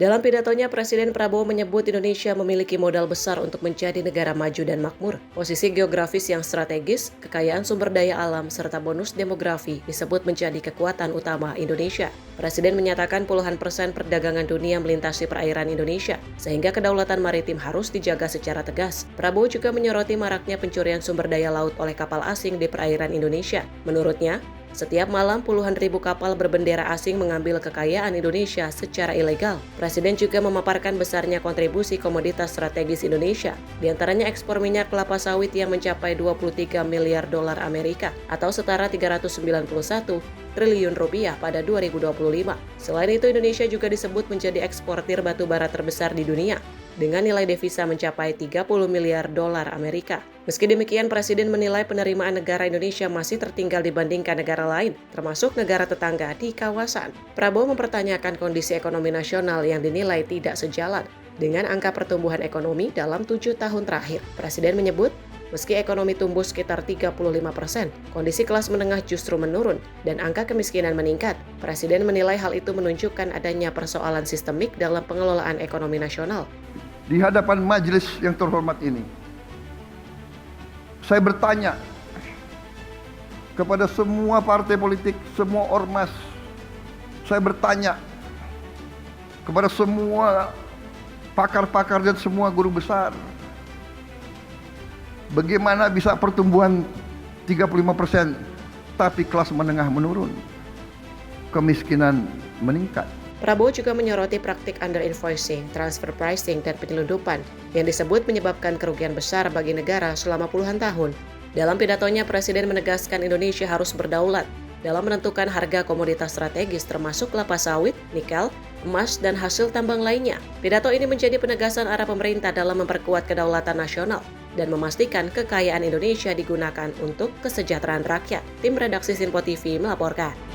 Dalam pidatonya, Presiden Prabowo menyebut Indonesia memiliki modal besar untuk menjadi negara maju dan makmur. Posisi geografis yang strategis, kekayaan sumber daya alam, serta bonus demografi disebut menjadi kekuatan utama Indonesia. Presiden menyatakan puluhan persen perdagangan dunia melintasi perairan Indonesia, sehingga kedaulatan maritim harus dijaga secara tegas. Prabowo juga menyoroti maraknya pencurian sumber daya laut oleh kapal asing di perairan Indonesia. Menurutnya, setiap malam puluhan ribu kapal berbendera asing mengambil kekayaan Indonesia secara ilegal. Presiden juga memaparkan besarnya kontribusi komoditas strategis Indonesia, diantaranya ekspor minyak kelapa sawit yang mencapai 23 miliar dolar Amerika atau setara 391 triliun rupiah pada 2025. Selain itu, Indonesia juga disebut menjadi eksportir batu bara terbesar di dunia, dengan nilai devisa mencapai 30 miliar dolar Amerika. Meski demikian, Presiden menilai penerimaan negara Indonesia masih tertinggal dibandingkan negara lain, termasuk negara tetangga di kawasan. Prabowo mempertanyakan kondisi ekonomi nasional yang dinilai tidak sejalan dengan angka pertumbuhan ekonomi dalam 7 tahun terakhir. Presiden menyebut, meski ekonomi tumbuh sekitar 35%, kondisi kelas menengah justru menurun dan angka kemiskinan meningkat. Presiden menilai hal itu menunjukkan adanya persoalan sistemik dalam pengelolaan ekonomi nasional. Di hadapan majelis yang terhormat ini, saya bertanya kepada semua partai politik, semua ormas, saya bertanya kepada semua pakar-pakar dan semua guru besar, bagaimana bisa pertumbuhan 35% tapi kelas menengah menurun, kemiskinan meningkat. Prabowo juga menyoroti praktik under-invoicing, transfer pricing, dan penyelundupan yang disebut menyebabkan kerugian besar bagi negara selama puluhan tahun. Dalam pidatonya, Presiden menegaskan Indonesia harus berdaulat dalam menentukan harga komoditas strategis termasuk kelapa sawit, nikel, emas, dan hasil tambang lainnya. Pidato ini menjadi penegasan arah pemerintah dalam memperkuat kedaulatan nasional dan memastikan kekayaan Indonesia digunakan untuk kesejahteraan rakyat. Tim Redaksi Sinpo TV melaporkan.